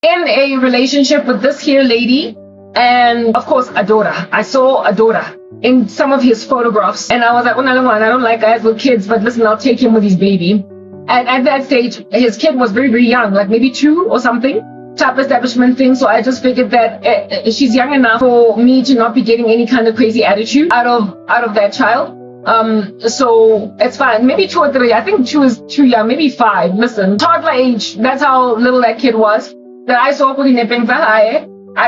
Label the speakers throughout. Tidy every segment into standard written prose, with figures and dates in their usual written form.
Speaker 1: in a relationship with this here lady, and of course a daughter. I saw a daughter in some of his photographs, and I was like, oh, no, I don't like guys with kids, but listen, I'll take him with his baby. And at that stage, his kid was very, very young, like maybe 2 or something, type establishment thing. So I just figured that she's young enough for me to not be getting any kind of crazy attitude out of that child. So it's fine. Maybe 2 or 3. I think 2 is too young. Maybe 5. Listen, toddler age. That's how little that kid was. That I saw putting I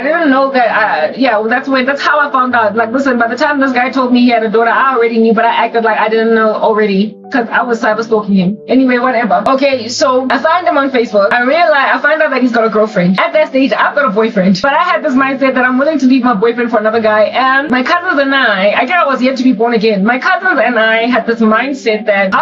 Speaker 1: didn't know that. That's how I found out. Like, listen, by the time this guy told me he had a daughter, I already knew, but I acted like I didn't know already because I was cyber stalking him. Anyway, whatever. Okay, so I find him on Facebook. I find out that he's got a girlfriend. At that stage, I've got a boyfriend, but I had this mindset that I'm willing to leave my boyfriend for another guy. And my cousins and I guess I was yet to be born again. My cousins and I had this mindset that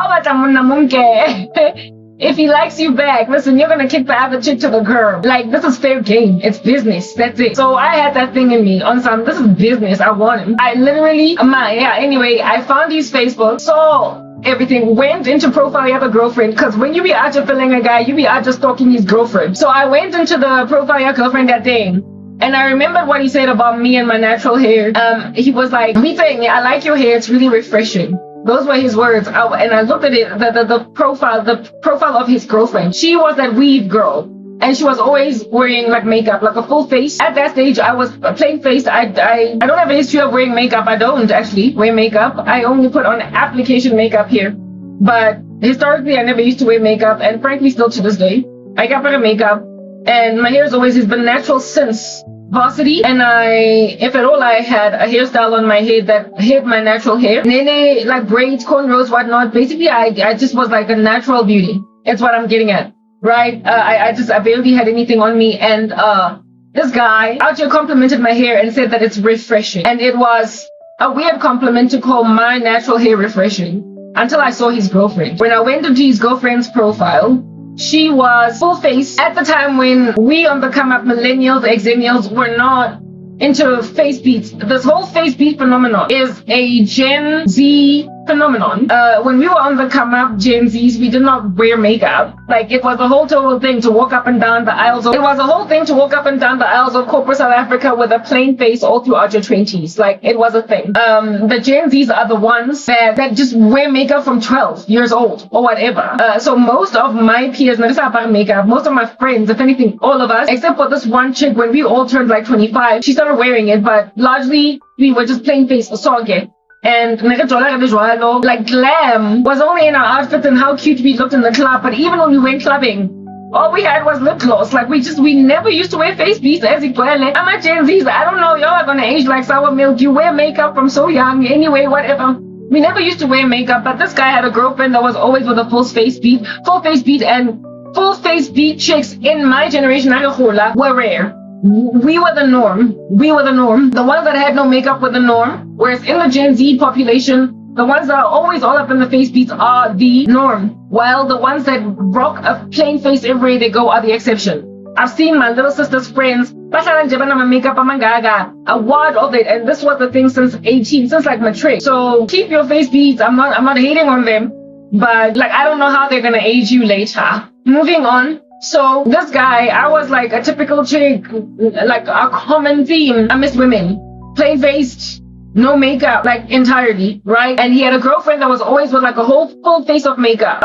Speaker 1: if he likes you back, listen, you're gonna kick the other chick to the curb. Like, this is fair game. It's business. That's it. So I had that thing in me on some, this is business. I want him. I literally, anyway, I found his Facebook, saw everything, went into profile of a girlfriend, because when you be out just feeling a guy, you be out just stalking his girlfriend. So I went into the profile of your girlfriend that day. And I remembered what he said about me and my natural hair. He was like, I like your hair. It's really refreshing. Those were his words. And I looked at it, the profile of his girlfriend. She was that weave girl. And she was always wearing like makeup, like a full face. At that stage, I was plain faced. I don't have a history of wearing makeup. I don't actually wear makeup. I only put on application makeup here. But historically, I never used to wear makeup. And frankly, still to this day, I got better makeup. And my hair has been natural since varsity, and if at all, I had a hairstyle on my head that hid my natural hair. Nene, like braids, cornrows, whatnot. Basically, I just was like a natural beauty. That's what I'm getting at, right? I barely had anything on me, and this guy out here complimented my hair and said that it's refreshing. And it was a weird compliment to call my natural hair refreshing until I saw his girlfriend. When I went into his girlfriend's profile, she was full face at the time when we on the come up millennials, exennials were not into face beats. This whole face beat phenomenon is a Gen Z phenomenon. When we were on the come up, Gen Zs, we did not wear makeup. Like, it was a whole total thing to walk up and down the aisles of corporate South Africa with a plain face all throughout your 20s. Like, it was a thing. The Gen Zs are the ones that just wear makeup from 12 years old or whatever. So most of my peers, most of my friends, if anything, all of us, except for this one chick, when we all turned like 25, she started wearing it, but largely we were just plain face, soggy. And like glam was only in our outfits and how cute we looked in the club. But even when we went clubbing, all we had was lip gloss. Like, we never used to wear face beads as equally. I'm a Gen Z's. I don't know, y'all are gonna age like sour milk. You wear makeup from so young. Anyway, whatever. We never used to wear makeup, but this guy had a girlfriend that was always with a full face bead, and full face bead chicks in my generation were rare. We were the norm. The ones that had no makeup were the norm. Whereas in the Gen Z population, the ones that are always all up in the face beats are the norm. While the ones that rock a plain face everywhere they go are the exception. I've seen my little sister's friends, makeup, a wad of it, and this was the thing since like matric. So keep your face beads. I'm not hating on them, but like, I don't know how they're gonna age you later. Moving on. So this guy, I was like a typical chick, like a common theme. I miss women. Plain-faced, no makeup, like entirely, right? And he had a girlfriend that was always with like a full face of makeup,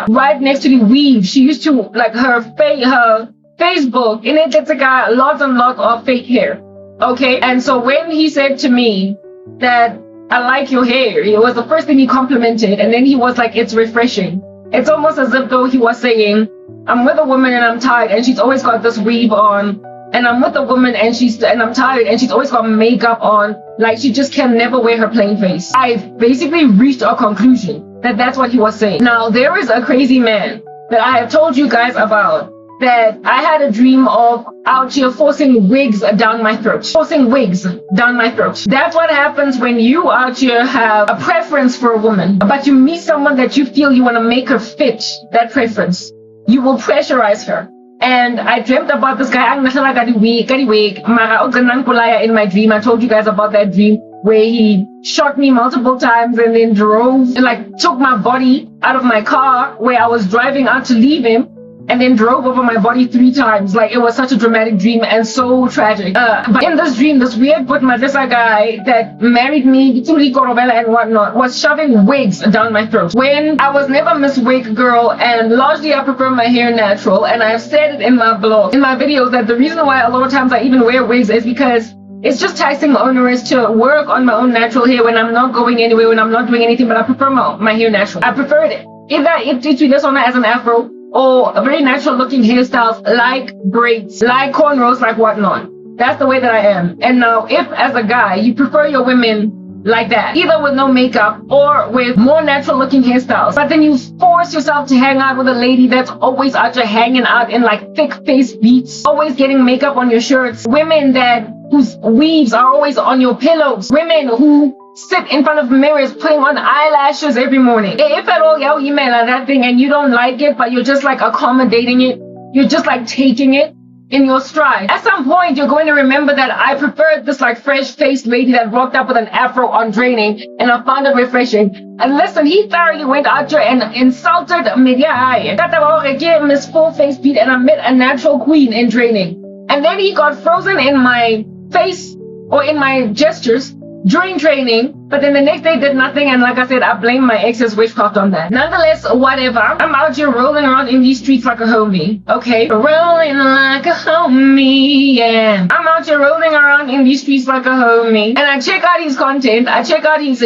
Speaker 1: right next to the weave. She used to, like, her Facebook, in it, it's a guy, lots and lots of fake hair, okay? And so when he said to me that I like your hair, it was the first thing he complimented, and then he was like, it's refreshing. It's almost as if though he was saying, I'm with a woman and I'm tired and she's always got this weave on, and I'm with a woman and I'm tired and she's always got makeup on, like she just can never wear her plain face. I've basically reached a conclusion that that's what he was saying. Now, there is a crazy man that I have told you guys about that I had a dream of out here forcing wigs down my throat. That's what happens when you out here have a preference for a woman, but you meet someone that you feel you want to make her fit that preference. You will pressurize her. And I dreamt about this guy in my dream. I told you guys about that dream where he shot me multiple times and then took my body out of my car where I was driving out to leave him. and then drove over my body 3 times. Like, it was such a dramatic dream and so tragic. But in this dream, this weird but Madrasa guy that married me to Korobela and whatnot was shoving wigs down my throat. When I was never Miss Wig girl, and largely I prefer my hair natural, and I've said it in my blog, in my videos, that the reason why a lot of times I even wear wigs is because it's just taxing onerous to work on my own natural hair when I'm not going anywhere, when I'm not doing anything, but I prefer my hair natural. I prefer it. Either it's this one as an afro, or a very natural looking hairstyles like braids, like cornrows, like whatnot. That's the way that I am. And now, if as a guy, you prefer your women like that, either with no makeup or with more natural looking hairstyles, but then you force yourself to hang out with a lady that's always out there hanging out in like thick face beats, always getting makeup on your shirts, women whose weaves are always on your pillows, women who sit in front of mirrors putting on eyelashes every morning. If at all you email that thing and you don't like it, but you're just like accommodating it, you're just like taking it in your stride, at some point you're going to remember that I preferred this like fresh faced lady that rocked up with an afro on draining, and I found it refreshing. And listen, he thoroughly went out there and insulted me. Miss full face beat, and I met a natural queen in draining. And then he got frozen in my face or in my gestures during training, but then the next day did nothing, and like I said, I blame my ex's witchcraft on that. Nonetheless, whatever. I'm out here rolling around in these streets like a homie, okay? Rolling like a homie, yeah. I'm out here rolling around in these streets like a homie, and I check out his content, I check out his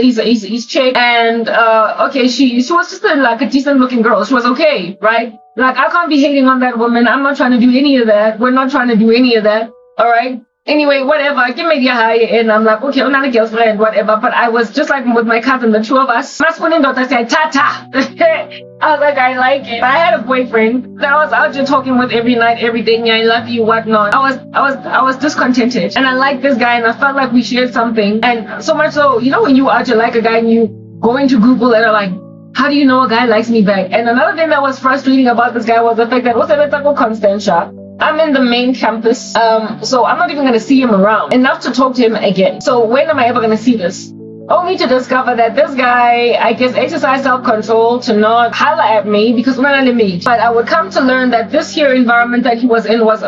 Speaker 1: chick, and okay, she was just like a decent looking girl. She was okay, right? Like, I can't be hating on that woman. I'm not trying to do any of that. We're not trying to do any of that, all right? Anyway, whatever, give me the high, and I'm like, okay, I'm not a girlfriend, whatever. But I was just like with my cousin, the 2 of us. My spooning daughter said, Tata. I was like, I like it. But I had a boyfriend that I was out there talking with every night, every day. I love you, whatnot. I was discontented, and I liked this guy, and I felt like we shared something. And so much so, you know, when you out there like a guy and you go into Google and are like, how do you know a guy likes me back? And another thing that was frustrating about this guy was the fact that what's a Constantia? I'm in the main campus, so I'm not even going to see him around enough to talk to him again. So when am I ever going to see this? Only to discover that this guy, I guess, exercised self-control to not holler at me because we're not limit. But I would come to learn that this here environment that he was in was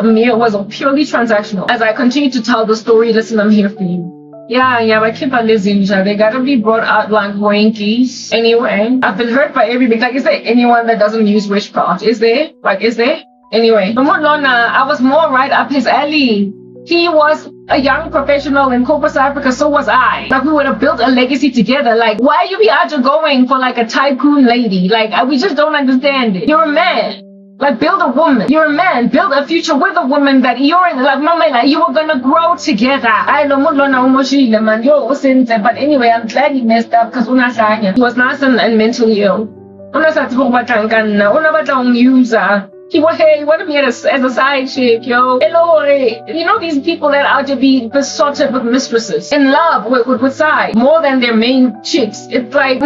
Speaker 1: purely transactional. As I continue to tell the story, listen, I'm here for you. Yeah, but keep on listening. They gotta be brought out like wankies. Anyway, I've been hurt by everybody. Like, is there anyone that doesn't use witchcraft? Is there? Like, is there? Anyway, I was more right up his alley. He was a young professional in corporate South Africa, so was I. Like, we would have built a legacy together. Like, why you be out there going for like a tycoon lady? Like, we just don't understand it. You're a man. Like, build a woman. You're a man. Build a future with a woman that you're in. Like, mama, like, you were gonna grow together. I know, man. But anyway, I'm glad he messed up because he was nice and mentally ill. He wanted me as a side chick, yo. Hello, you know these people that are to be besotted with mistresses, in love with side, more than their main chicks. It's like,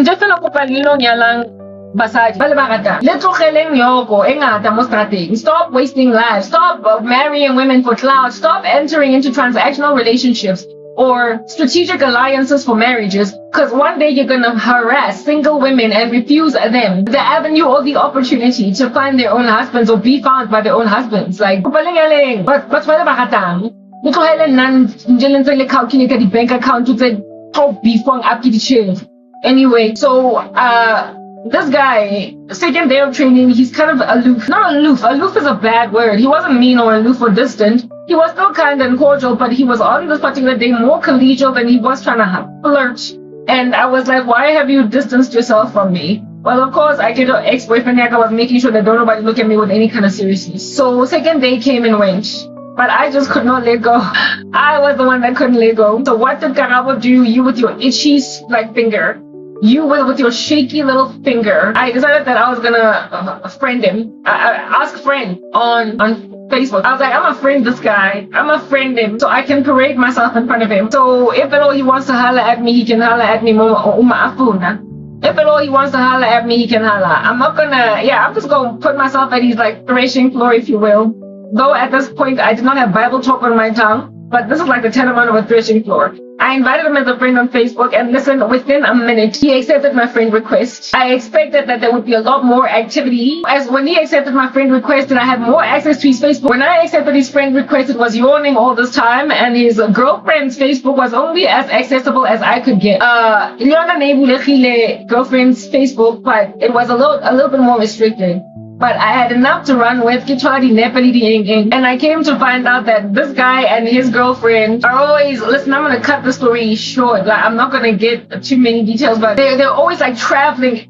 Speaker 1: stop wasting lives. Stop marrying women for clout. Stop entering into transactional relationships or strategic alliances for marriages, because one day you're gonna harass single women and refuse them the avenue or the opportunity to find their own husbands or be found by their own husbands. Like, but calculate the bank account to say top before up the chair. Anyway, so this guy, second day of training, he's kind of aloof. Not aloof. Aloof is a bad word. He wasn't mean or aloof or distant. He was still kind and cordial, but he was on this particular day more collegial than he was trying to flirt. And I was like, why have you distanced yourself from me? Well, of course, I get an ex-boyfriend here. I was making sure that nobody look at me with any kind of seriousness. So second day came and went. But I just could not let go. I was the one that couldn't let go. So what did Karabo do? You with your itchy finger. You with your shaky little finger. I decided that I was gonna friend him. Ask friend on Facebook. I was like, I'm gonna friend this guy. I'm gonna friend him so I can parade myself in front of him. So if at all he wants to holler at me, he can holler at me. If at all he wants to holler at me, he can holler. I'm just gonna put myself at his like threshing floor, if you will. Though at this point I did not have Bible talk on my tongue, but this is like the tantamount of a threshing floor. I invited him as a friend on Facebook, and listen, within a minute, he accepted my friend request. I expected that there would be a lot more activity. As when he accepted my friend request, and I had more access to his Facebook. When I accepted his friend request, it was yawning all this time, and his girlfriend's Facebook was only as accessible as I could get. Girlfriend's Facebook, but it was a little bit more restricted. But I had enough to run with, and I came to find out that this guy and his girlfriend are always, listen, I'm going to cut the story short. Like, I'm not going to get too many details, but they're always like traveling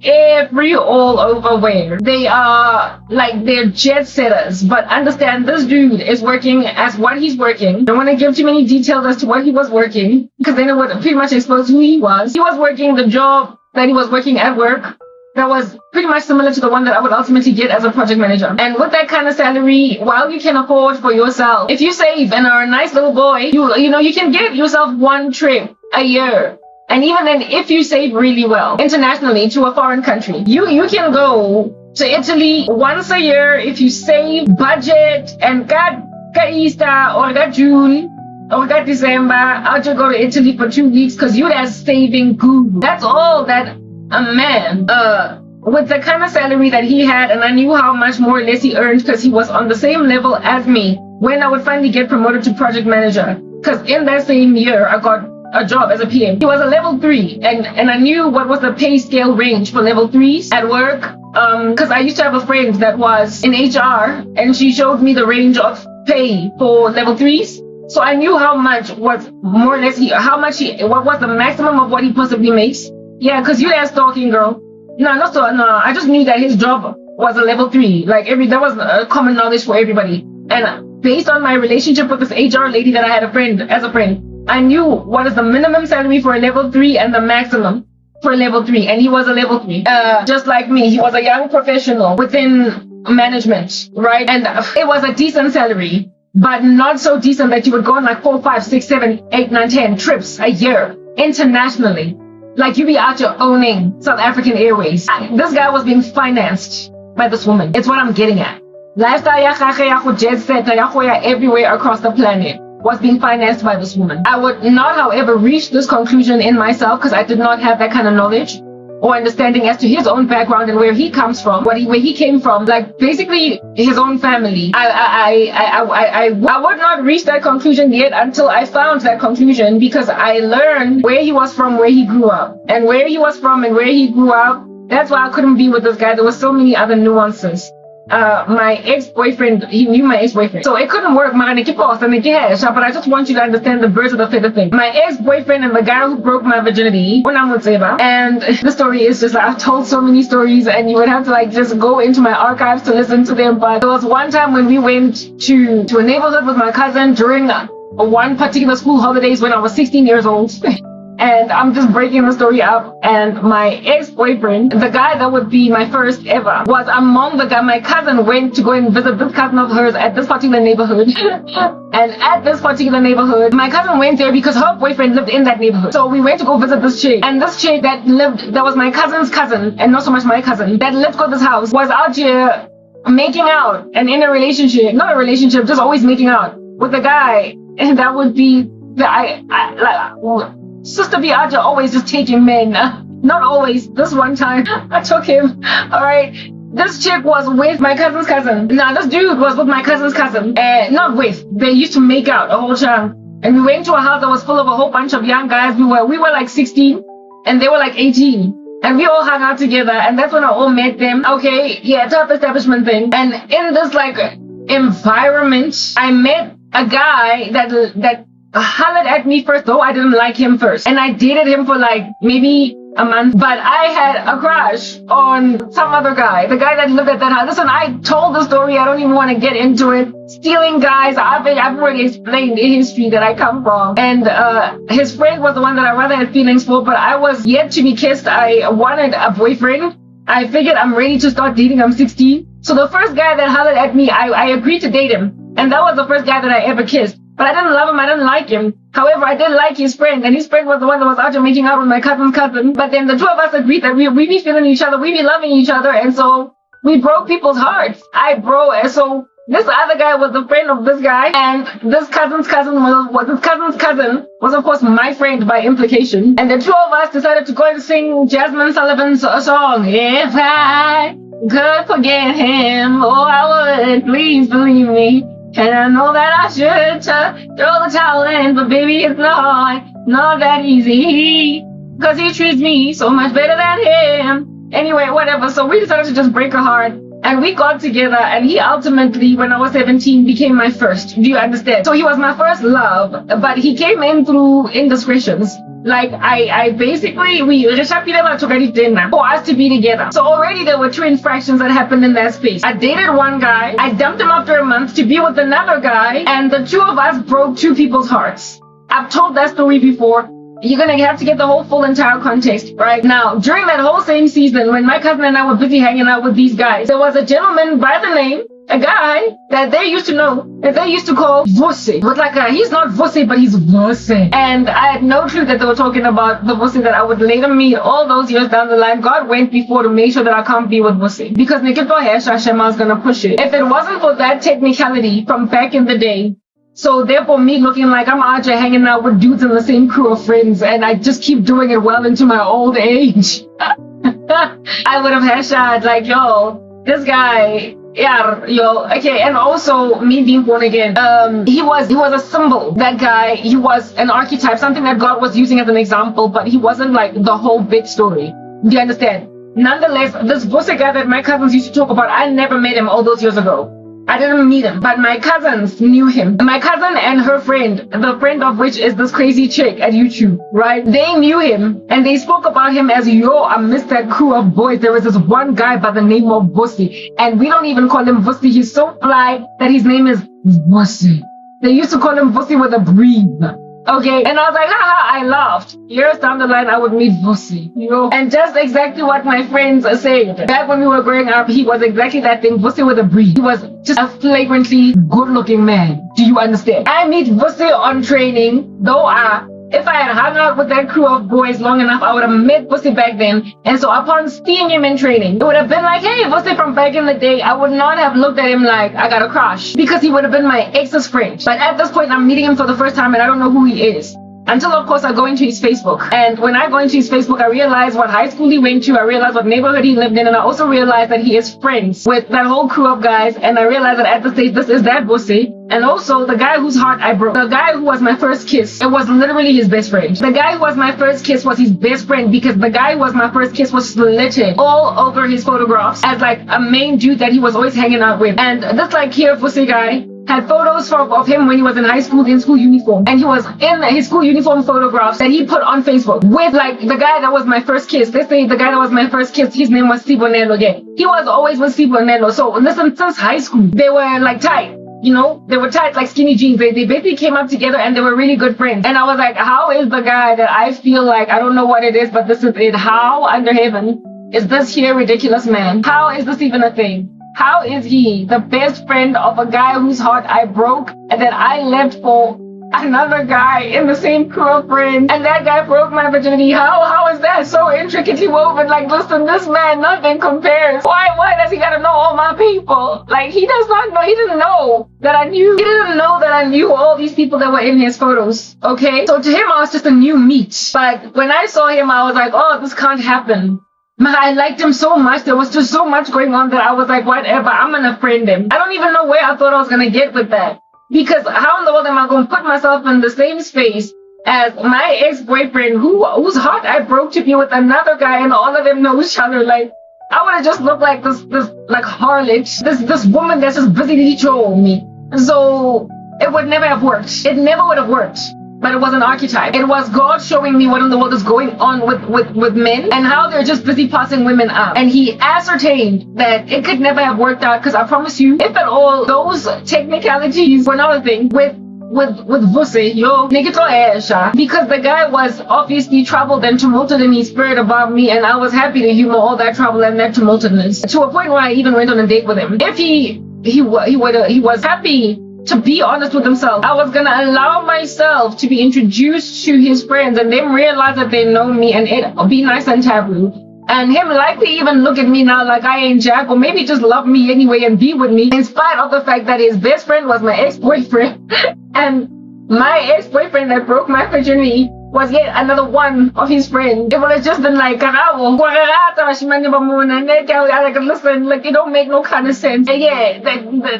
Speaker 1: all over where. They are like, they're jet setters, but understand this dude is working as what he's working. I don't want to give too many details as to what he was working, because then it would pretty much expose who he was. He was working the job that he was working at work. That was pretty much similar to the one that I would ultimately get as a project manager. And with that kind of salary, while you can afford for yourself, if you save and are a nice little boy, you can give yourself one trip a year. And even then, if you save really well, internationally to a foreign country, you can go to Italy once a year if you save, budget, and got Easter or got June or got December, I'll just go to Italy for 2 weeks because you that's saving good. That's all that a man, with the kind of salary that he had, and I knew how much more or less he earned because he was on the same level as me when I would finally get promoted to project manager. Because in that same year, I got a job as a PM. He was a level 3, and I knew what was the pay scale range for level 3s at work. Because I used to have a friend that was in HR, and she showed me the range of pay for level 3s. So I knew how much was more or less what was the maximum of what he possibly makes. Yeah, because you that stalking girl. No, I just knew that his job was a level 3. Like that was common knowledge for everybody. And based on my relationship with this HR lady that I had as a friend, I knew what is the minimum salary for a level 3 and the maximum for a level 3. And he was a level 3. Just like me, he was a young professional within management, right? And it was a decent salary, but not so decent that you would go on like 4, 5, 6, 7, 8, 9, 10 trips a year internationally. Like you be out here owning South African Airways. This guy was being financed by this woman. It's what I'm getting at. Lifestyle jet set everywhere across the planet was being financed by this woman. I would not, however, reach this conclusion in myself because I did not have that kind of knowledge or understanding as to his own background and where he comes from, where he came from, like basically his own family. I would not reach that conclusion yet until I found that conclusion, because I learned where he was from, where he grew up, and where he was from and where he grew up. That's why I couldn't be with this guy. There were so many other nuances. My ex-boyfriend, he knew my ex-boyfriend, so it couldn't work. But I just want you to understand the birds of the feather thing. My ex-boyfriend and the guy who broke my virginity, and the story is just like, I've told so many stories and you would have to like just go into my archives to listen to them. But there was one time when we went to a neighborhood with my cousin during one particular school holidays when I was 16 years old. And I'm just breaking the story up. And my ex-boyfriend, the guy that would be my first ever, was among the guy. My cousin went to go and visit this cousin of hers at this particular neighborhood. And at this particular neighborhood, my cousin went there because her boyfriend lived in that neighborhood. So we went to go visit this chick. And this chick that was my cousin's cousin, and not so much my cousin, that lived at this house, was out here making out and in a relationship, not a relationship, just always making out with a guy. And that would be Sister Biaja always just taking men. Not always. This one time, I took him. Alright. This chick was with my cousin's cousin. Now, this dude was with my cousin's cousin. Not with. They used to make out a whole time. And we went to a house that was full of a whole bunch of young guys. We were like 16. And they were like 18. And we all hung out together. And that's when I all met them. Okay. Yeah, top establishment thing. And in this like environment, I met a guy that hollered at me first, though I didn't like him first. And I dated him for like maybe a month, but I had a crush on some other guy, the guy that lived at that house. Listen, I told the story. I don't even want to get into it. Stealing guys. I've already explained the history that I come from. And his friend was the one that I rather had feelings for, but I was yet to be kissed. I wanted a boyfriend. I figured I'm ready to start dating. I'm 16. So the first guy that hollered at me, I agreed to date him. And that was the first guy that I ever kissed. But I didn't love him, I didn't like him. However, I did like his friend, and his friend was the one that was out there making out with my cousin's cousin. But then the two of us agreed that we be feeling each other, we be loving each other, and so we broke people's hearts. So This other guy was the friend of this guy, and this cousin's cousin was of course my friend by implication. And the two of us decided to go and sing Jasmine Sullivan's song, If I Could Forget Him, oh I would, please believe me. And I know that I should throw the towel in, but baby it's not that easy. Cause he treats me so much better than him. Anyway, whatever, so we decided to just break a heart. And we got together, and he ultimately, when I was 17, became my first. Do you understand? So he was my first love, but he came in through indiscretions. Like, I basically, took a dinner for us to be together. So already there were two infractions that happened in that space. I dated one guy, I dumped him after a month to be with another guy, and the two of us broke two people's hearts. I've told that story before. You're gonna have to get the whole full entire context right now. During that whole same season, when my cousin and I were busy hanging out with these guys, there was a gentleman by the name, a guy that they used to know, that they used to call Vusse. But like, he's not Vusse, but he's Vusse. And I had no clue that they were talking about the Vusse that I would later meet all those years down the line. God went before to make sure that I can't be with Vusse. Because Nikito Hashem, I was gonna push it. If it wasn't for that technicality from back in the day, so therefore me looking like I'm out here hanging out with dudes in the same crew of friends, and I just keep doing it well into my old age. I would have hashtag like, yo, this guy, yeah, yo, okay. And also me being born again, he was a symbol. That guy, he was an archetype, something that God was using as an example, but he wasn't like the whole big story. Do you understand? Nonetheless, this Vusse guy that my cousins used to talk about, I never met him all those years ago. I didn't meet him, but my cousins knew him. My cousin and her friend, the friend of which is this crazy chick at YouTube, right? They knew him, and they spoke about him as, yo, I miss that crew of boys. There was this one guy by the name of Vusse, and we don't even call him Vusse. He's so fly that his name is Vusse. They used to call him Vusse with a breathe. Okay, and I was like, haha, I laughed. Years down the line, I would meet Vusse, you know? And just exactly what my friends said. Back when we were growing up, he was exactly that thing, Vusse with a breed. He was just a flagrantly good-looking man. Do you understand? I meet Vusse on training, though if I had hung out with that crew of boys long enough, I would have met Vusse back then. And so upon seeing him in training, it would have been like, hey, Vusse from back in the day. I would not have looked at him like I got a crush, because he would have been my ex's friend. But at this point, I'm meeting him for the first time and I don't know who he is. Until, of course, I go into his Facebook. And when I go into his Facebook, I realize what high school he went to. I realize what neighborhood he lived in. And I also realize that he is friends with that whole crew of guys. And I realize that at this stage, this is that Vusse. And also the guy whose heart I broke. The guy who was my first kiss. It was literally his best friend. The guy who was my first kiss was his best friend, because the guy who was my first kiss was slitted all over his photographs as like a main dude that he was always hanging out with. And this like here Vusse guy had photos of him when he was in high school in school uniform, and he was in his school uniform photographs that he put on Facebook with like the guy that was my first kiss. They say the guy that was my first kiss, his name was Sibonelo. Yeah, he was always with Sibonelo. So listen, since high school they were like tight. You know, they were tight like skinny jeans. They basically came up together and they were really good friends. And I was like, how is the guy that I feel like, I don't know what it is, but this is it. How under heaven is this here ridiculous man? How is this even a thing? How is he the best friend of a guy whose heart I broke and that I left for another guy in the same crew of friends, and that guy broke my virginity? How is that so intricately woven? Like, listen, this man, nothing compares. Why does he gotta know all my people? Like, he does not know, he didn't know that I knew all these people that were in his photos, okay? So to him, I was just a new meat. But when I saw him, I was like, oh, this can't happen. I liked him so much. There was just so much going on that I was like, whatever, I'm gonna friend him. I don't even know where I thought I was gonna get with that. Because how in the world am I gonna put myself in the same space as my ex-boyfriend whose heart I broke to be with another guy, and all of them know each other? Like, I would have just looked like this like harlot, this woman that's just busy to me. So it would never have worked. It never would have worked. But it was an archetype. It was God showing me what in the world is going on with men and how they're just busy passing women up. And he ascertained that it could never have worked out, because I promise you, if at all, those technicalities were not a thing with Vusse, yo, Nikito Esha, because the guy was obviously troubled and tumulted in his spirit about me, and I was happy to humor all that trouble and that tumultedness, to a point where I even went on a date with him. If he was happy to be honest with himself, I was gonna allow myself to be introduced to his friends and them realize that they know me, and it be nice and taboo. And him likely even look at me now like I ain't Jack, or maybe just love me anyway and be with me, in spite of the fact that his best friend was my ex-boyfriend. And my ex-boyfriend that broke my virginity was yet another one of his friends. It would have just been like, listen, like, it don't make no kind of sense. And yeah,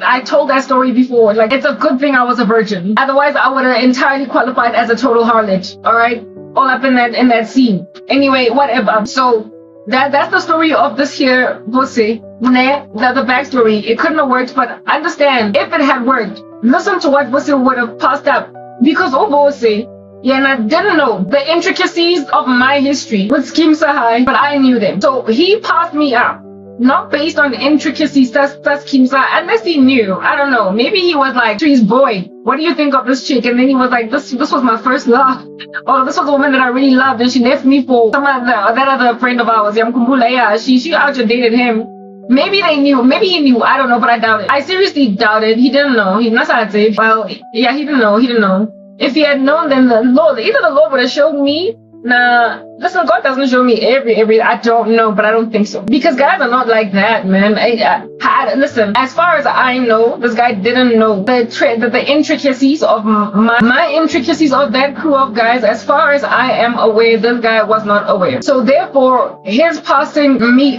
Speaker 1: I told that story before. Like, it's a good thing I was a virgin. Otherwise, I would have entirely qualified as a total harlot. All right? All up in that scene. Anyway, whatever. So, that's the story of this here Vusi. The backstory. It couldn't have worked, but understand, if it had worked, listen to what Vusi would have passed up. Because Vusi, and I didn't know the intricacies of my history with Skim Sahai, but I knew them. So he passed me up, not based on the intricacies that's Skim Sahai, unless he knew. I don't know. Maybe he was like, Tree's boy, what do you think of this chick? And then he was like, this was my first love. Or this was a woman that I really loved, and she left me for that other friend of ours, Yamkumbulaya. She actually dated him. Maybe they knew. Maybe he knew. I don't know, but I doubt it. I seriously doubt it. He didn't know. He well, yeah, he didn't know. He didn't know. If he had known, then the Lord would have showed me. Nah, listen, God doesn't show me every. I don't know, but I don't think so. Because guys are not like that, man. Listen, as far as I know, this guy didn't know the intricacies of my intricacies of that crew of guys. As far as I am aware, this guy was not aware. So therefore, his passing of me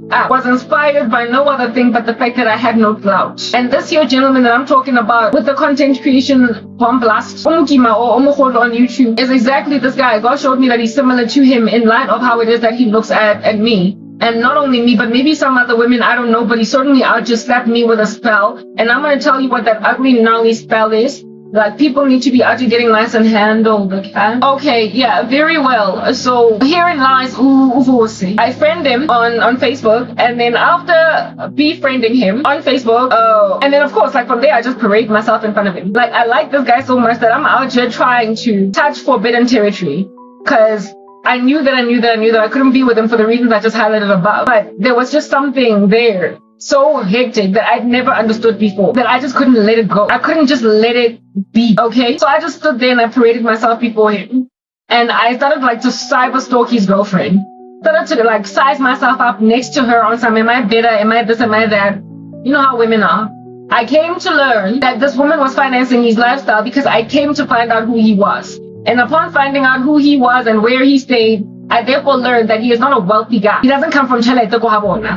Speaker 1: up, was inspired by no other thing but the fact that I had no clout. And this here gentleman that I'm talking about with the content creation bomb blast, Omukima or Omokholo on YouTube, is exactly this guy. God showed me that he's similar to him in light of how it is that he looks at me. And not only me, but maybe some other women, I don't know, but he certainly out just slapped me with a spell. And I'm going to tell you what that ugly, gnarly spell is. Like, people need to be out getting nice and handled, okay? Okay, yeah, very well. So, herein lies Uvusi. I friend him on Facebook, and then after befriending him on Facebook, and then of course, like from there, I just parade myself in front of him. Like, I like this guy so much that I'm out here trying to touch forbidden territory. Cause I knew that I couldn't be with him for the reasons I just highlighted above. But there was just something there so hectic that I'd never understood before, that I just couldn't let it go. I couldn't just let it be, okay? So I just stood there and I paraded myself before him. And I started like to cyber stalk his girlfriend. Started to like size myself up next to her on some, am I better, am I this, am I that? You know how women are. I came to learn that this woman was financing his lifestyle because I came to find out who he was. And upon finding out who he was and where he stayed, I therefore learned that he is not a wealthy guy. He doesn't come from Chile.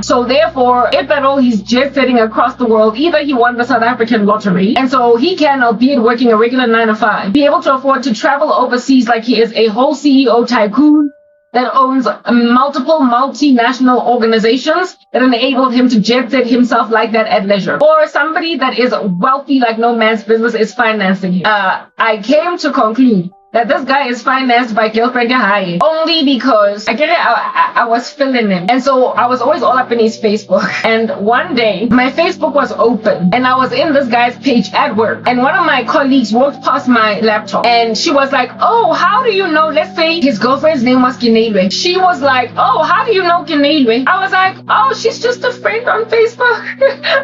Speaker 1: So therefore, if at all he's jet setting across the world, either he won the South African lottery, and so he can, albeit working a regular 9 to 5, be able to afford to travel overseas like he is a whole CEO tycoon that owns multiple multinational organizations that enabled him to jet set himself like that at leisure. Or somebody that is wealthy like no man's business is financing him. I came to conclude that this guy is financed by girlfriend Yahai only because I was feeling him. And so I was always all up in his Facebook. And one day, my Facebook was open and I was in this guy's page at work. And one of my colleagues walked past my laptop and she was like, oh, how do you know? Let's say his girlfriend's name was Kinelwe. She was like, oh, how do you know Kinelwe? I was like, oh, she's just a friend on Facebook.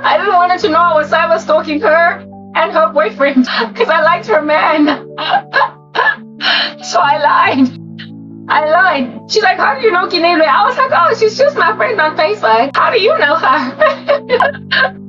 Speaker 1: I didn't want her to know I was cyber stalking her and her boyfriend because I liked her man. So I lied. She's like, how do you know Kinelwe? I was like, oh, she's just my friend on Facebook. How do you know her?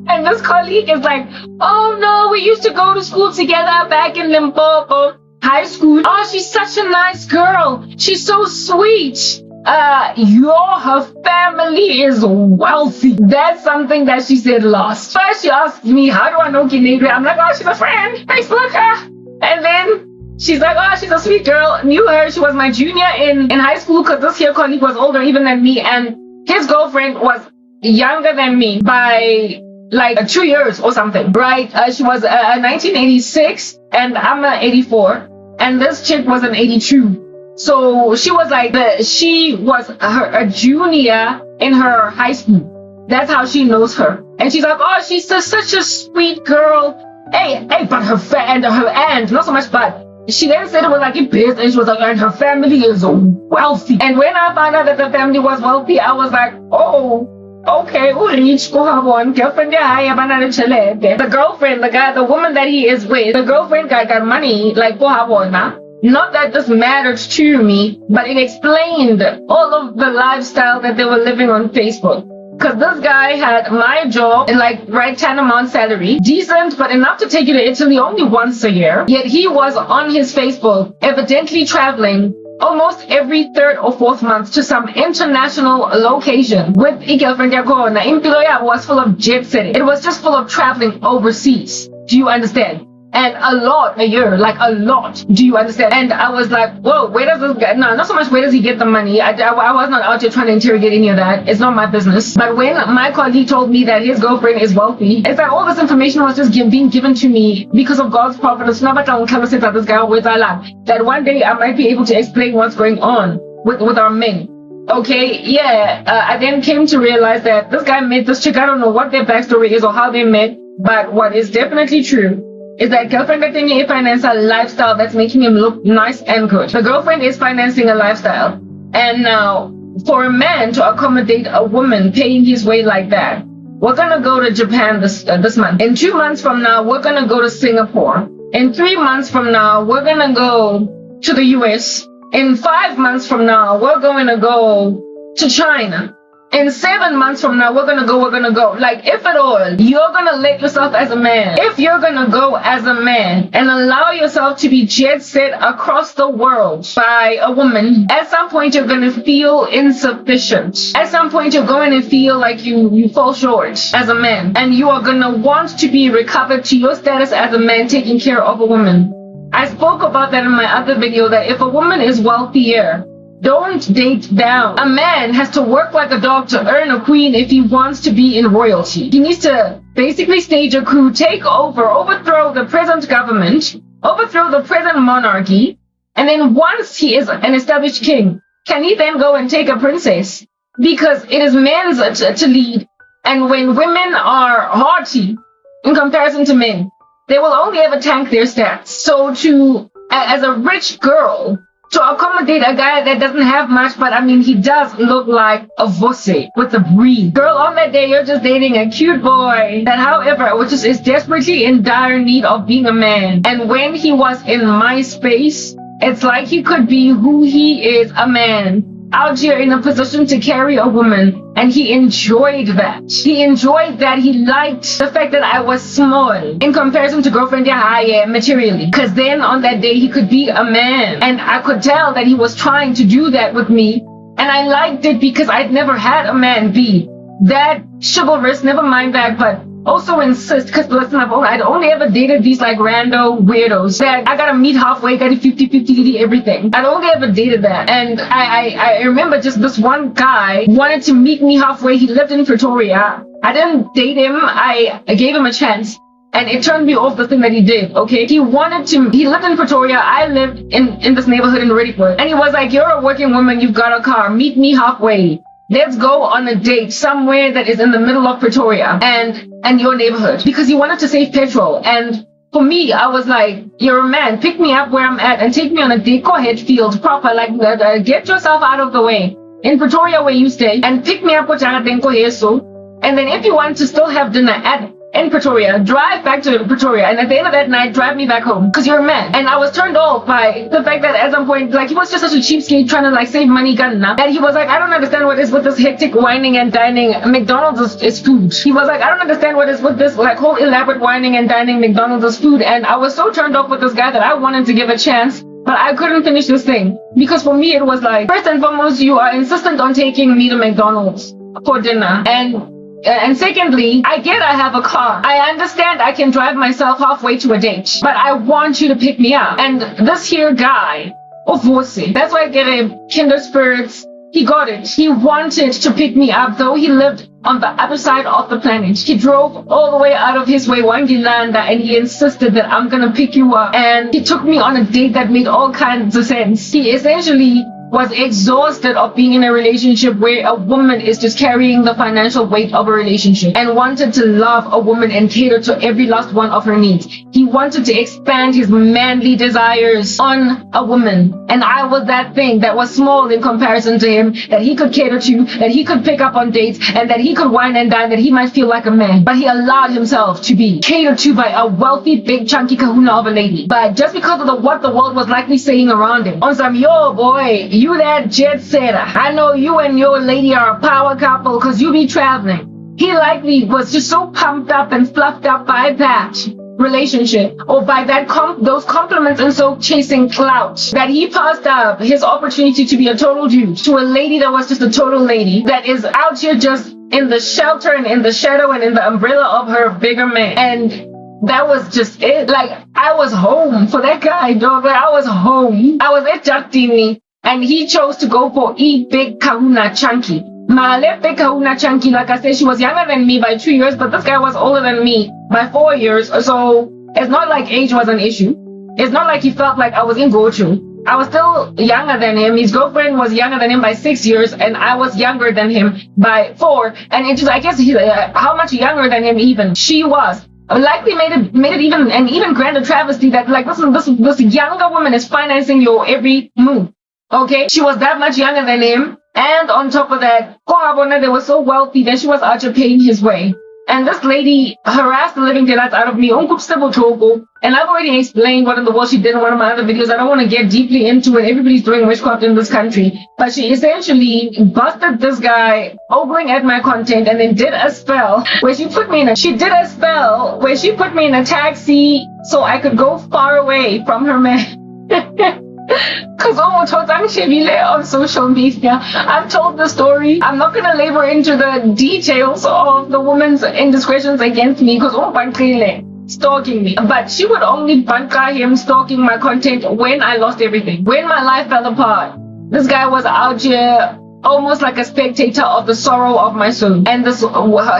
Speaker 1: And this colleague is like, oh no, we used to go to school together back in Limpopo high school. Oh, she's such a nice girl. She's so sweet. Her family is wealthy. That's something that she said last. First she asked me, how do I know Kinelwe? I'm like, oh, she's a friend. Facebook her. And then she's like, oh, she's a sweet girl. Knew her. She was my junior in high school because this here colleague was older even than me. And his girlfriend was younger than me by like 2 years or something, right? She was 1986 and I'm 84. And this chick was an 82. So she was like, she was a junior in her high school. That's how she knows her. And she's like, oh, she's such a sweet girl. Hey, but her aunt, not so much, but she then said it was like a biz, and she was like, and her family is wealthy. And when I found out that the family was wealthy, I was like, oh, okay, rich, girlfriend, the girlfriend, the woman that he is with, the girlfriend got money, like, Not that this mattered to me, but it explained all of the lifestyle that they were living on Facebook. Because this guy had my job and like right tantamount salary, decent, but enough to take you to Italy only once a year. Yet he was on his Facebook, evidently traveling almost every third or fourth month to some international location with a girlfriend. Impilo was full of jet setting. It was just full of traveling overseas. Do you understand? And a lot a year, like a lot. Do you understand? And I was like, whoa, where does this guy, no, not so much where does he get the money. I was not out here trying to interrogate any of that. It's not my business. But when my colleague told me that his girlfriend is wealthy, it's like all this information was just being given to me because of God's providence. That one day I might be able to explain what's going on with our men. Okay, yeah. I then came to realize that this guy met this chick. I don't know what their backstory is or how they met, but what is definitely true is that girlfriend is financing a lifestyle that's making him look nice and good. The girlfriend is financing a lifestyle. And now, for a man to accommodate a woman paying his way like that, we're gonna go to Japan this month. In 2 months from now, we're gonna go to Singapore. In 3 months from now, we're gonna go to the US. In 5 months from now, we're going to go to China. In 7 months from now, we're gonna go. Like, if at all, you're gonna let yourself as a man, if you're gonna go as a man and allow yourself to be jet set across the world by a woman, at some point you're gonna feel insufficient. At some point you're going to feel like you fall short as a man, and you are gonna want to be recovered to your status as a man taking care of a woman. I spoke about that in my other video, that if a woman is wealthier, don't date down. A man has to work like a dog to earn a queen if he wants to be in royalty. He needs to basically stage a coup, take over, overthrow the present government, overthrow the present monarchy, and then once he is an established king, can he then go and take a princess? Because it is men's to lead. And when women are haughty in comparison to men, they will only ever tank their stats. So as a rich girl, to accommodate a guy that doesn't have much, but I mean, he does look like a vosse with a breed. Girl, on that day, you're just dating a cute boy that, however, which is desperately in dire need of being a man. And when he was in my space, it's like he could be who he is, a man, out here in a position to carry a woman. And he enjoyed that. He enjoyed that. He liked the fact that I was small in comparison to girlfriend materially. Because then on that day, he could be a man. And I could tell that he was trying to do that with me. And I liked it because I'd never had a man be that chivalrous, never mind that, but also insist, because listen, I'd only ever dated these like rando weirdos that I gotta meet halfway, gotta 50-50 everything. I'd only ever dated that. And I remember just this one guy wanted to meet me halfway. He lived in Pretoria. I didn't date him. I gave him a chance. And it turned me off the thing that he did, okay? He lived in Pretoria. I lived in this neighborhood in Reddickwood. And he was like, you're a working woman, you've got a car, meet me halfway. Let's go on a date somewhere that is in the middle of Pretoria and your neighborhood. Because he wanted to save petrol. And for me, I was like, you're a man, pick me up where I'm at and take me on a date. Go ahead, field, proper, like get yourself out of the way in Pretoria where you stay and pick me up with Jagadenko. And then if you want to still have dinner in Pretoria, drive back to Pretoria, and at the end of that night, drive me back home, because you're a man. And I was turned off by the fact that at some point, like, he was just such a cheapskate trying to, like, save money, and he was like, I don't understand what is with this hectic whining and dining. McDonald's is food. He was like, I don't understand what is with this, like, whole elaborate whining and dining. McDonald's is food. And I was so turned off with this guy that I wanted to give a chance, but I couldn't finish this thing. Because for me, it was like, first and foremost, you are insistent on taking me to McDonald's for dinner. And secondly, I have a car. I understand I can drive myself halfway to a date, but I want you to pick me up. And this here guy, Vosi, that's why I get a kinder spirits. He got it. He wanted to pick me up, though he lived on the other side of the planet. He drove all the way out of his way, Wangilanda, and he insisted that I'm gonna pick you up. And he took me on a date that made all kinds of sense. He essentially was exhausted of being in a relationship where a woman is just carrying the financial weight of a relationship, and wanted to love a woman and cater to every last one of her needs. He he wanted to expand his manly desires on a woman. And I was that thing that was small in comparison to him, that he could cater to, that he could pick up on dates, and that he could wine and dine, that he might feel like a man. But he allowed himself to be catered to by a wealthy, big, chunky kahuna of a lady. But just because of what the world was likely saying around him, on some, yo boy, you that jet setter, I know you and your lady are a power couple because you be traveling. He likely was just so pumped up and fluffed up by that relationship, or by that those compliments, and so chasing clout, that he passed up his opportunity to be a total dude to a lady that was just a total lady, that is out here just in the shelter and in the shadow and in the umbrella of her bigger man. And that was just it. Like, I was home for that guy, dog. Like, I was home. I was ejecting, and he chose to go for big kahuna chunky. My left big kahuna chunky, like I said, she was younger than me by 2 years, but this guy was older than me by 4 years. So it's not like age was an issue. It's not like he felt like I was in Gochu. I was still younger than him. His girlfriend was younger than him by 6 years, and I was younger than him by 4. And it just, I guess, how much younger than him even she was. Likely made it even an even grander travesty that, like, this younger woman is financing your every move. Okay, she was that much younger than him, and on top of that, they were so wealthy that she was out here paying his way. And this lady harassed the living daylights out of me. And I've already explained what in the world she did in one of my other videos. I don't want to get deeply into it. Everybody's doing witchcraft in this country. But she essentially busted this guy ogling at my content, and then did a spell where she put me in a taxi so I could go far away from her man. Because on social media, I've told the story. I'm not going to labor into the details of the woman's indiscretions against me, because stalking me. But she would only banka him stalking my content when I lost everything, when my life fell apart. This guy was out here almost like a spectator of the sorrow of my soul. And this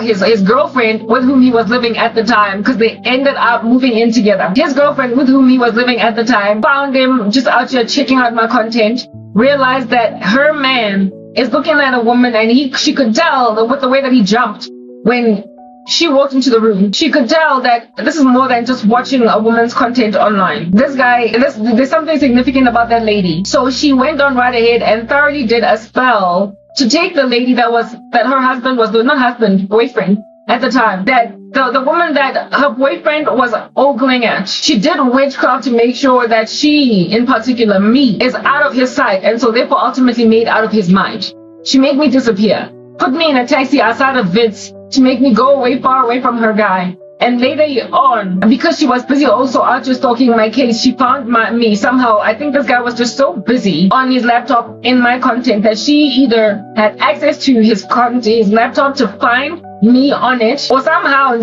Speaker 1: his girlfriend with whom he was living at the time, because they ended up moving in together. His girlfriend with whom he was living at the time found him just out here checking out my content, realized that her man is looking at a woman, and she could tell with the way that he jumped when she walked into the room. She could tell that this is more than just watching a woman's content online. This guy, there's something significant about that lady. So she went on right ahead and thoroughly did a spell to take the lady that her husband was boyfriend at the time, that the woman that her boyfriend was ogling at. She did witchcraft to make sure that she, in particular me, is out of his sight, and so therefore ultimately made out of his mind. She made me disappear, put me in a taxi outside of Vitz to make me go far away from her guy. And later on, because she was busy also out just stalking my case, she found me somehow. I think this guy was just so busy on his laptop in my content that she either had access to his laptop to find me on it, or somehow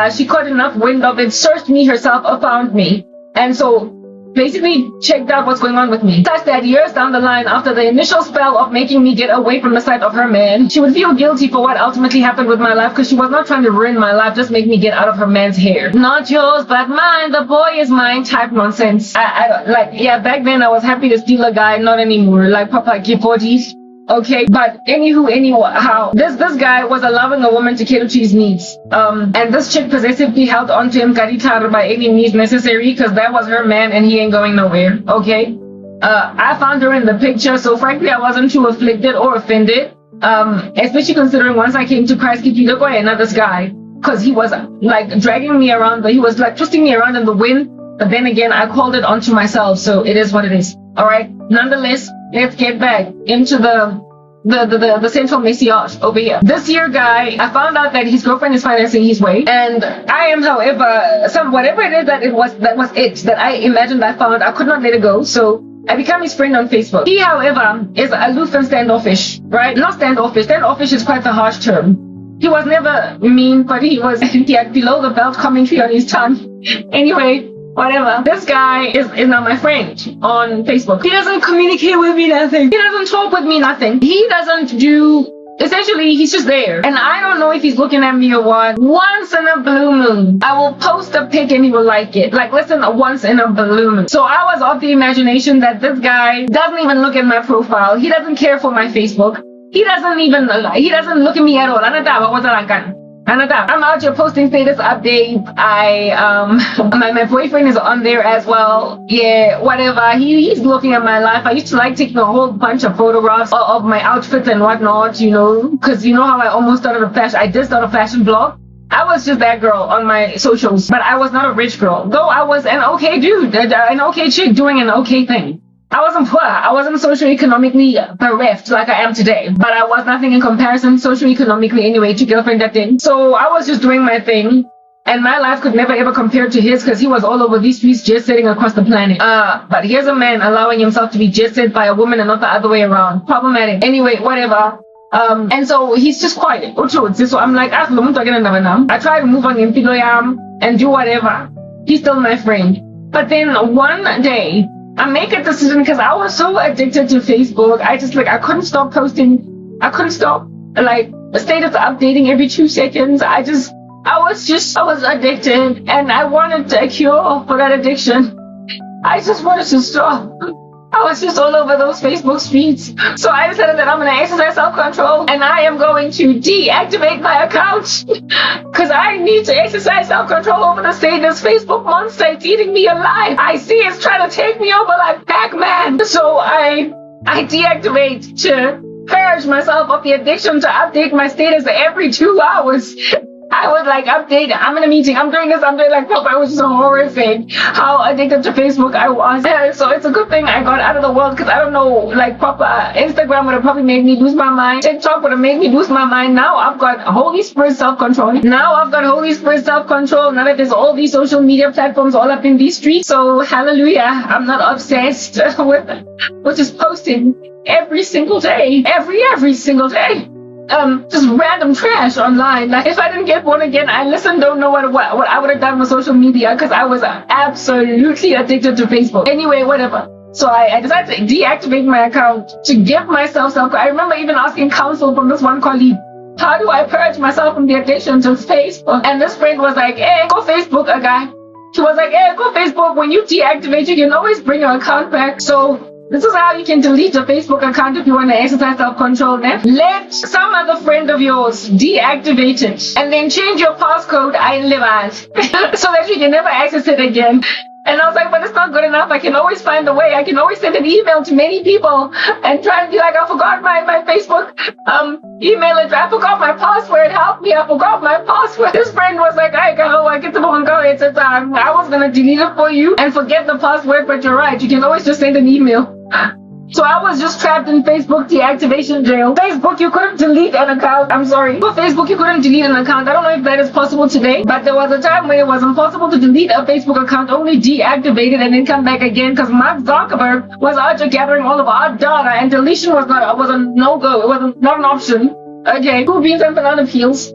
Speaker 1: she caught enough wind of it, searched me herself, or found me. And so basically checked out what's going on with me. Such that years down the line, after the initial spell of making me get away from the sight of her man, she would feel guilty for what ultimately happened with my life, because she was not trying to ruin my life, just make me get out of her man's hair. Not yours, but mine. The boy is mine type nonsense. Back then I was happy to steal a guy, not anymore. Like Papa K40s. Okay, but anyhow, this guy was allowing a woman to cater to his needs. And this chick possessively held on to him karitar by any means necessary, because that was her man and he ain't going nowhere. Okay, I found her in the picture, so frankly I wasn't too afflicted or offended. Especially considering once I came to Christ, this guy, because he was like dragging me around, he was like twisting me around in the wind. But then again, I called it onto myself, so it is what it is. All right. Nonetheless, let's get back into the central message over here. This year guy, I found out that his girlfriend is financing his way, and I am, however, whatever it is that I imagined I found, I could not let it go. So I became his friend on Facebook. He, however, is aloof and standoffish, right? Not standoffish. Standoffish is quite a harsh term. He was never mean, but he had below the belt commentary on his tongue. Anyway, whatever. This guy is now my friend on Facebook. He doesn't communicate with me nothing. He doesn't talk with me nothing. He doesn't do, essentially he's just there. And I don't know if he's looking at me or what. Once in a blue moon, I will post a pic and he will like it. Like, listen, once in a blue moon. So I was of the imagination that this guy doesn't even look at my profile. He doesn't care for my Facebook. He doesn't look at me at all. I'm out here posting status updates. My boyfriend is on there as well. Yeah, whatever. He's looking at my life. I used to like taking a whole bunch of photographs of my outfits and whatnot, you know, because you know how I almost started I did start a fashion blog. I was just that girl on my socials, but I was not a rich girl. Though I was an okay dude, an okay chick doing an okay thing. I wasn't poor. I wasn't socioeconomically bereft like I am today. But I was nothing in comparison socioeconomically anyway to girlfriend that thing. So I was just doing my thing. And my life could never ever compare to his because he was all over these streets jet setting across the planet. But here's a man allowing himself to be jet set by a woman and not the other way around. Problematic. Anyway, whatever. And so he's just quiet. So I'm like, I try to move on and do whatever. He's still my friend. But then one day, I make a decision because I was so addicted to Facebook. I couldn't stop posting. I couldn't stop status updating every 2 seconds. I was addicted and I wanted a cure for that addiction. I just wanted to stop. I was just all over those Facebook streets. So I decided that I'm going to exercise self-control and I am going to deactivate my account because I need to exercise self-control over the status. Facebook monster, it's eating me alive. I see it's trying to take me over like Pac-Man. So I deactivate to purge myself of the addiction to update my status every 2 hours. I would update, I'm in a meeting, I'm doing this, I'm doing Papa, it was so horrific how addicted to Facebook I was. So it's a good thing I got out of the world because I don't know, Papa, Instagram would have probably made me lose my mind. TikTok would have made me lose my mind. Now I've got Holy Spirit self-control. Now that there's all these social media platforms all up in these streets. So hallelujah, I'm not obsessed with just posting every single day, every single day. Just random trash online. If I didn't get born again, I don't know what I would have done with social media because I was absolutely addicted to Facebook. Anyway, whatever. So I decided to deactivate my account to give myself I remember even asking counsel from this one colleague. How do I purge myself from the addiction to Facebook? And this friend was like, hey, go Facebook, a guy. She was like, hey, go Facebook. When you deactivate, you can always bring your account back. So this is how you can delete your Facebook account if you want to exercise self-control. Then let some other friend of yours deactivate it and then change your passcode so that you can never access it again. And I was like, but it's not good enough. I can always find a way. I can always send an email to many people and try and be like, I forgot my Facebook email address. I forgot my password. Help me. I forgot my password. This friend was like, I get the phone go. It's I was going to delete it for you and forget the password, but you're right. You can always just send an email. So I was just trapped in Facebook deactivation jail. Facebook, you couldn't delete an account. I'm sorry. For Facebook, you couldn't delete an account. I don't know if that is possible today, but there was a time when it was impossible to delete a Facebook account, only deactivate it and then come back again because Mark Zuckerberg was out there gathering all of our data and deletion was a no-go. It was not an option. Okay, cool beans and banana peels.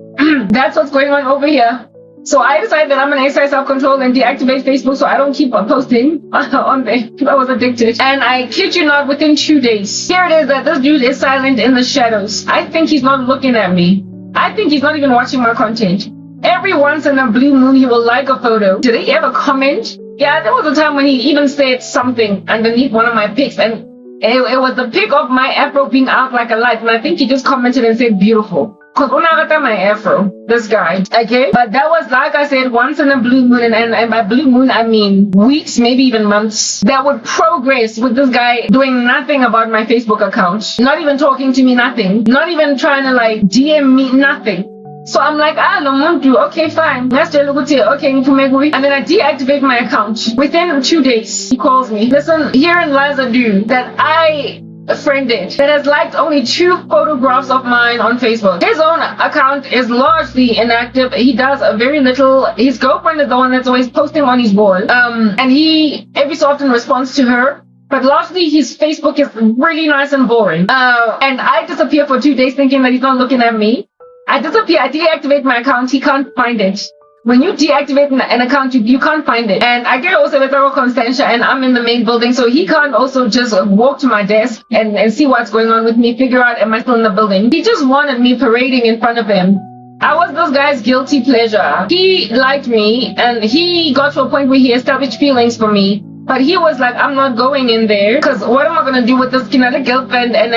Speaker 1: That's what's going on over here. So I decided that I'm going to exercise self-control and deactivate Facebook so I don't keep posting on there. I was addicted. And I kid you not, within 2 days, here it is that this dude is silent in the shadows. I think he's not looking at me. I think he's not even watching my content. Every once in a blue moon, he will like a photo. Did he ever comment? Yeah, there was a time when he even said something underneath one of my pics. And it was the pic of my afro being out like a light. And I think he just commented and said, beautiful. Because unagata my afro, this guy, okay? But that was, like I said, once in a blue moon, and by blue moon, I mean weeks, maybe even months, that would progress with this guy doing nothing about my Facebook account. Not even talking to me, nothing. Not even trying to DM me, nothing. So I'm like, okay, fine. Let's do okay, and then I deactivate my account. Within 2 days, he calls me. Listen, herein lies a dude that I friended that has liked only 2 photographs of mine on Facebook. His own account is largely inactive. He does a very little. His girlfriend is the one that's always posting on his wall. And he every so often responds to her. But largely his Facebook is really nice and boring. And I disappear for 2 days thinking that he's not looking at me. I disappear. I deactivate my account. He can't find it. When you deactivate an account, you can't find it. And I get also with Constantia and I'm in the main building, so he can't also just walk to my desk and see what's going on with me, figure out am I still in the building. He just wanted me parading in front of him. I was this guy's guilty pleasure. He liked me and he got to a point where he established feelings for me. But he was like, I'm not going in there because what am I going to do with this kinda girlfriend? And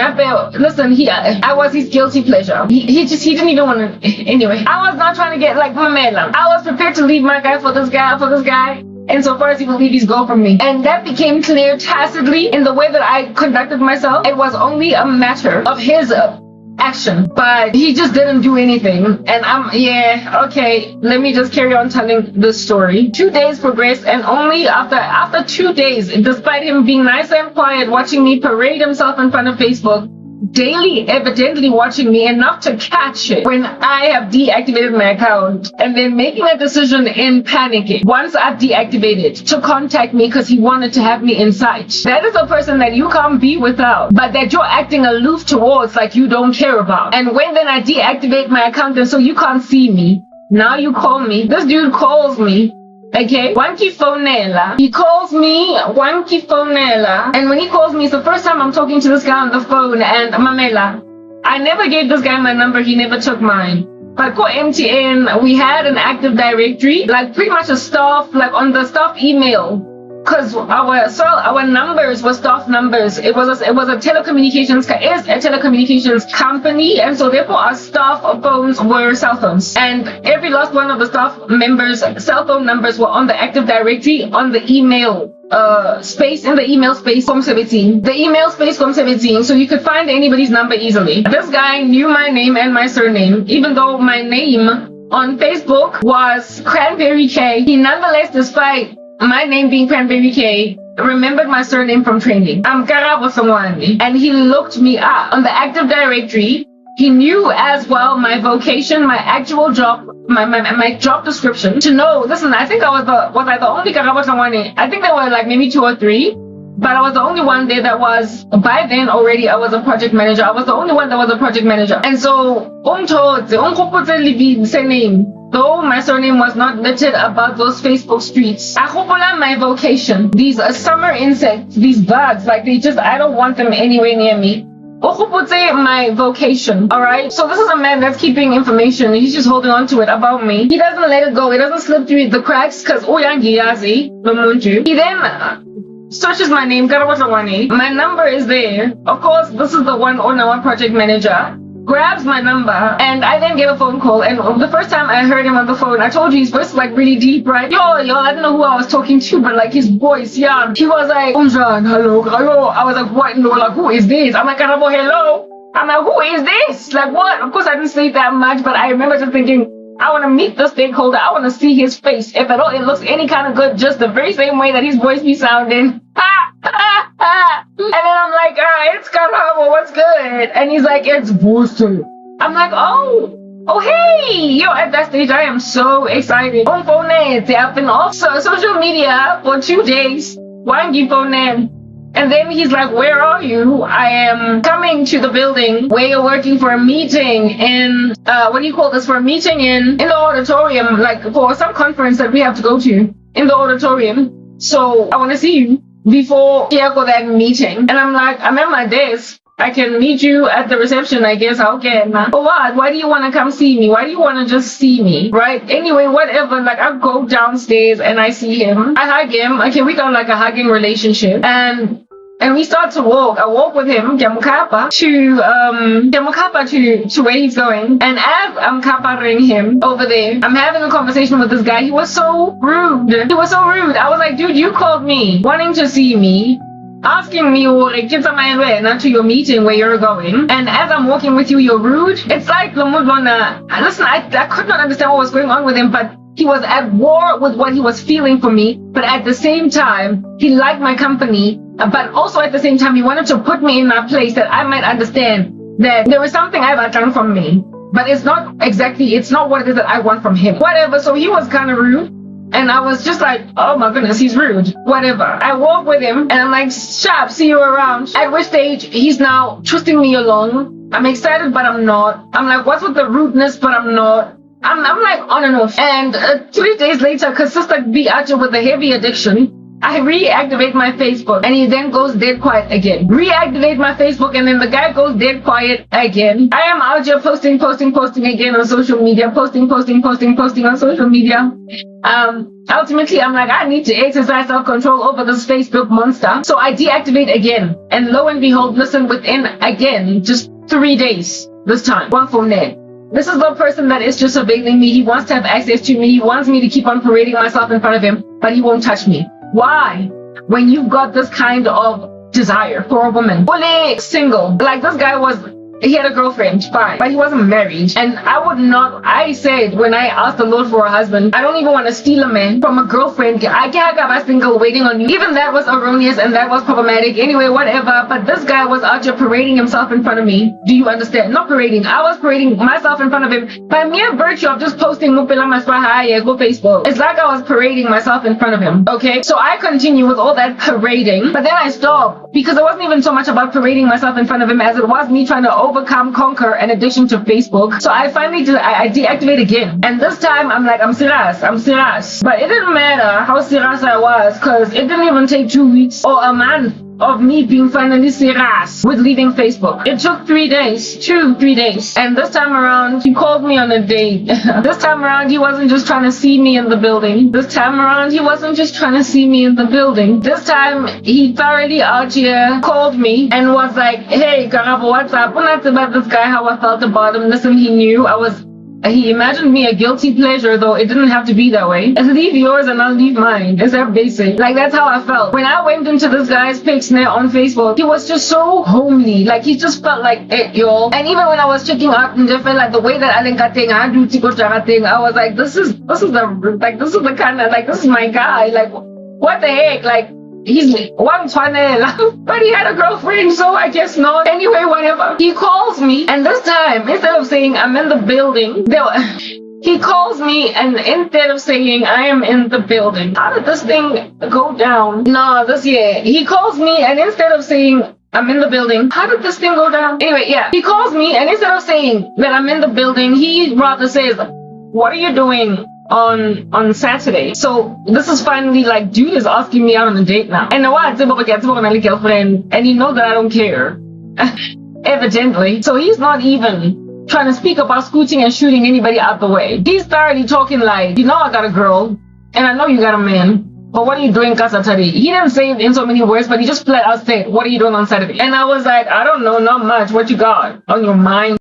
Speaker 1: listen, I was his guilty pleasure. He didn't even want to. Anyway, I was not trying to get like Mamela. I was prepared to leave my guy for this guy. And so far as he will leave his girl from me. And that became clear tacitly in the way that I conducted myself. It was only a matter of his action, but he just didn't do anything. And okay, let me just carry on telling this story. 2 days progressed, and only after 2 days, despite him being nice and quiet, watching me parade himself in front of Facebook, daily evidently watching me enough to catch it when I have deactivated my account, and then making a decision in panicking once I've deactivated to contact me because he wanted to have me in sight. That is a person that you can't be without, but that you're acting aloof towards, like you don't care about. And when then I deactivate my account, and so you can't see me, now you call me. This dude calls me. Okay, Wanky Fonela. He calls me Wanky Fonela. And when he calls me, it's the first time I'm talking to this guy on the phone. And Mamela, I never gave this guy my number. He never took mine. But for MTN, we had an active directory, like pretty much a staff, like on the staff email. Because our numbers were staff numbers. It was a telecommunications company, and so therefore our staff phones were cell phones. And every last one of the staff members' cell phone numbers were on the active directory on the email space, in the email space from 17. The email space from 17, so you could find anybody's number easily. This guy knew my name and my surname, even though my name on Facebook was Cranberry K. He nonetheless, despite my name being Cranberry K, remembered my surname from training. I'm Karabo Sangwani. And he looked me up on the active directory. He knew as well my vocation, my actual job, my job description. To know, listen, I think I was the only Karabo Sangwani. I think there were like maybe 2 or 3. But I was the only one there that was, by then already I was a project manager. I was the only one that was a project manager. And so, though my surname was not littered about those Facebook streets, my vocation, these summer insects, these bugs, like I don't want them anywhere near me. My vocation, alright? So this is a man that's keeping information. He's just holding on to it about me. He doesn't let it go. He doesn't slip through the cracks because he then searches my name, my number is there. Of course, this is the one on our project manager. Grabs my number, and I then get a phone call. And the first time I heard him on the phone, I told you his voice was like really deep, right? Yo, I don't know who I was talking to, but like his voice, yeah. He was like, hello. I was like, what? No, like, who is this? I'm like, Karabo, hello. I'm like, who is this? Like, what? Of course, I didn't sleep that much, but I remember just thinking, I want to meet the stakeholder. I want to see his face. If at all it looks any kind of good, just the very same way that his voice be sounding. And then I'm like, it's Karabo, what's good? And he's like, it's Booster. I'm like, oh, hey. Yo, at that stage, I am so excited. On phone, I've been off social media for 2 days. Wangi phone. And then he's like, where are you? I am coming to the building where you're working for a meeting in, for a meeting in the auditorium, like for some conference that we have to go to in the auditorium. So I want to see you before you go that meeting. And I'm like, I'm at my desk. I can meet you at the reception, I guess. Okay, man. But what? Why do you want to come see me? Why do you want to just see me? Right? Anyway, whatever. Like, I go downstairs and I see him. I hug him. Okay, we got like a hugging relationship. And we start to walk. I walk with him, Jamukapa, to where he's going. And as I'm kaparing him over there, I'm having a conversation with this guy. He was so rude. I was like, dude, you called me, wanting to see me, asking me to your meeting where you're going. And as I'm walking with you, you're rude. It's like, listen, I could not understand what was going on with him, but he was at war with what he was feeling for me. But at the same time, he liked my company. But also at the same time, he wanted to put me in my place that I might understand that there was something I've done from me. But it's not what it is that I want from him. Whatever. So he was kind of rude. And I was just like, oh my goodness, he's rude. Whatever. I walk with him and I'm like, sharp, see you around. At which stage, he's now twisting me along. I'm excited, but I'm not. I'm like, what's with the rudeness, but I'm not. I'm like on and off. And 3 days later, because Sister B Archer with a heavy addiction, I reactivate my Facebook and he then goes dead quiet again. Reactivate my Facebook and then the guy goes dead quiet again. I am out here posting again on social media, posting on social media. Ultimately, I'm like, I need to exercise self-control over this Facebook monster. So I deactivate again. And lo and behold, listen, within, again, just 3 days this time. One phone net. This is the person that is just surveilling me. He wants to have access to me. He wants me to keep on parading myself in front of him, but he won't touch me. Why? When you've got this kind of desire for a woman. Fully single. Like this guy he had a girlfriend, fine, but he wasn't married. And I said when I asked the Lord for a husband, I don't even want to steal a man from a girlfriend. I can't have a single waiting on you. Even that was erroneous and that was problematic. Anyway, whatever. But this guy was out here parading himself in front of me. Do you understand? Not parading. I was parading myself in front of him by mere virtue of just posting Mupela Maswahaya go Facebook. It's like I was parading myself in front of him. Okay? So I continue with all that parading, but then I stopped because it wasn't even so much about parading myself in front of him as it was me trying to conquer an addiction to Facebook. So I finally I deactivate again. And this time I'm like, I'm serious. But it didn't matter how serious I was because it didn't even take 2 weeks or a month of me being finally serious with leaving Facebook. It took 3 days, 3 days. And this time around, he called me on a date. This time around, he wasn't just trying to see me in the building. This time around, he wasn't just trying to see me in the building. This time, he thoroughly out here called me and was like, hey, Karabo, what's up? When I about this guy, how I felt about him. Listen, he imagined me a guilty pleasure, though it didn't have to be that way. Leave yours and I'll leave mine. It's that basic. Like, that's how I felt. When I went into this guy's pics on Facebook, he was just so homely. Like, he just felt like it, y'all. And even when I was checking out and different, like, the way that I was like, this is the kind of, like, this is my guy. Like, what the heck? Like, he's one channel, but he had a girlfriend, so I guess not. Anyway, whatever. He calls me, and this time, instead of saying I'm in the building, he calls me, and instead of saying I am in the building, how did this thing go down? He calls me, and instead of saying I'm in the building, how did this thing go down? Anyway, yeah, he calls me, and instead of saying that I'm in the building, he rather says, what are you doing on Saturday? So this is finally like, dude is asking me out on a date now. And now I'm a girlfriend, and he knows that I don't care. Evidently. So he's not even trying to speak about scooting and shooting anybody out the way. He's thoroughly talking like, you know I got a girl, and I know you got a man, but what are you doing Saturday? He didn't say it in so many words, but he just flat out said, what are you doing on Saturday? And I was like, I don't know, not much. What you got on your mind?